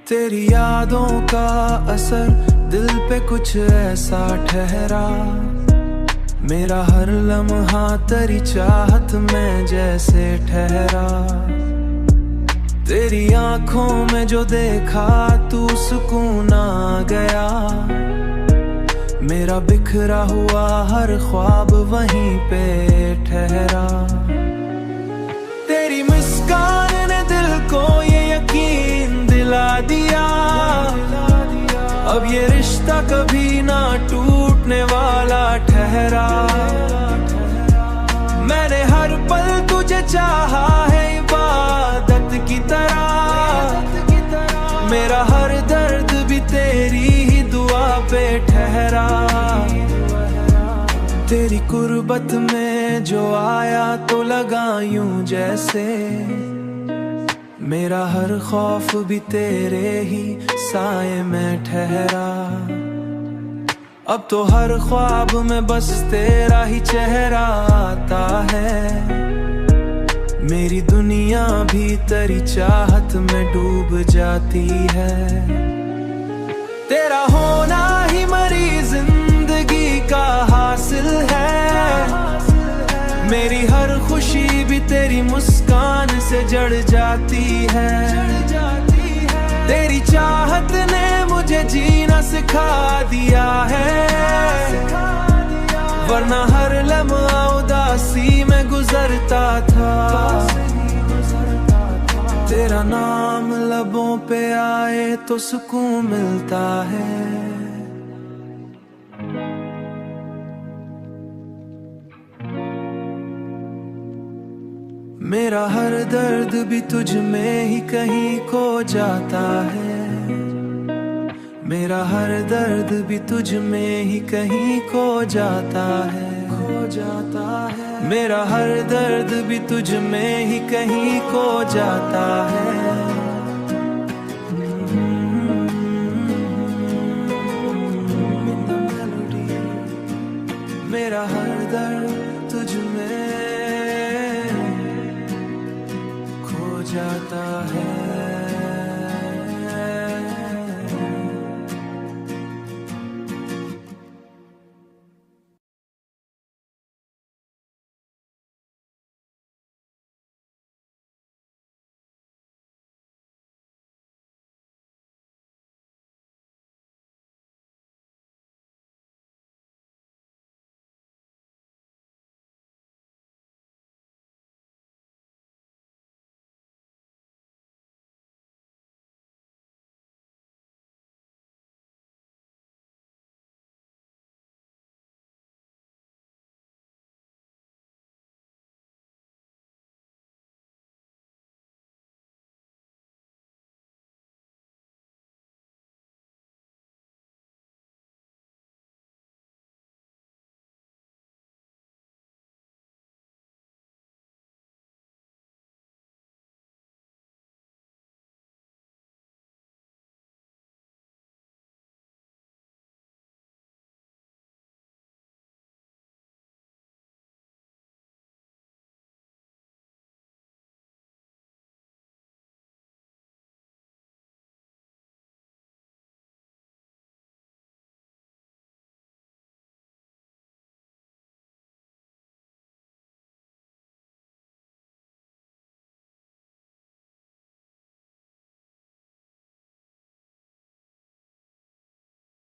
तेरी यादों का असर दिल पे कुछ ऐसा ठहरा, मेरा हर लम्हा तेरी चाहत में जैसे ठहरा। तेरी आंखों में जो देखा तू सुकून आ गया, मेरा बिखरा हुआ हर ख्वाब वहीं पे ठहरा। तेरी मुस्कान ने दिल को ये यकीन दिला दिया, अब ये रिश्ता कभी ना टूटने वाला ठहरा। मैंने हर पल तुझे चाहा है इबादत की तरह, मेरा हर दर्द भी तेरी ही दुआ पे ठहरा। तेरी कुर्बत में जो आया तो लगा यूं जैसे, मेरा हर खौफ भी तेरे ही साए में ठहरा। अब तो हर ख्वाब में बस तेरा ही चेहरा आता है, मेरी दुनिया भी तेरी चाहत में डूब जाती है। तेरा होना ही मरी जिंदगी का हासिल है, मेरी हर खुशी भी तेरी मुस्कान से जड़ जाती है। तेरी चाहत ने मुझे जीना सिखा दिया है, वरना हर लम्हा उदासी में गुजरता था। तेरा नाम लबों पे आए तो सुकून मिलता है। मेरा हर दर्द भी तुझ में ही कहीं खो जाता है, मेरा हर दर्द भी तुझ में ही कहीं खो जाता है, खो जाता है। मेरा हर दर्द भी तुझ में ही कहीं खो जाता है।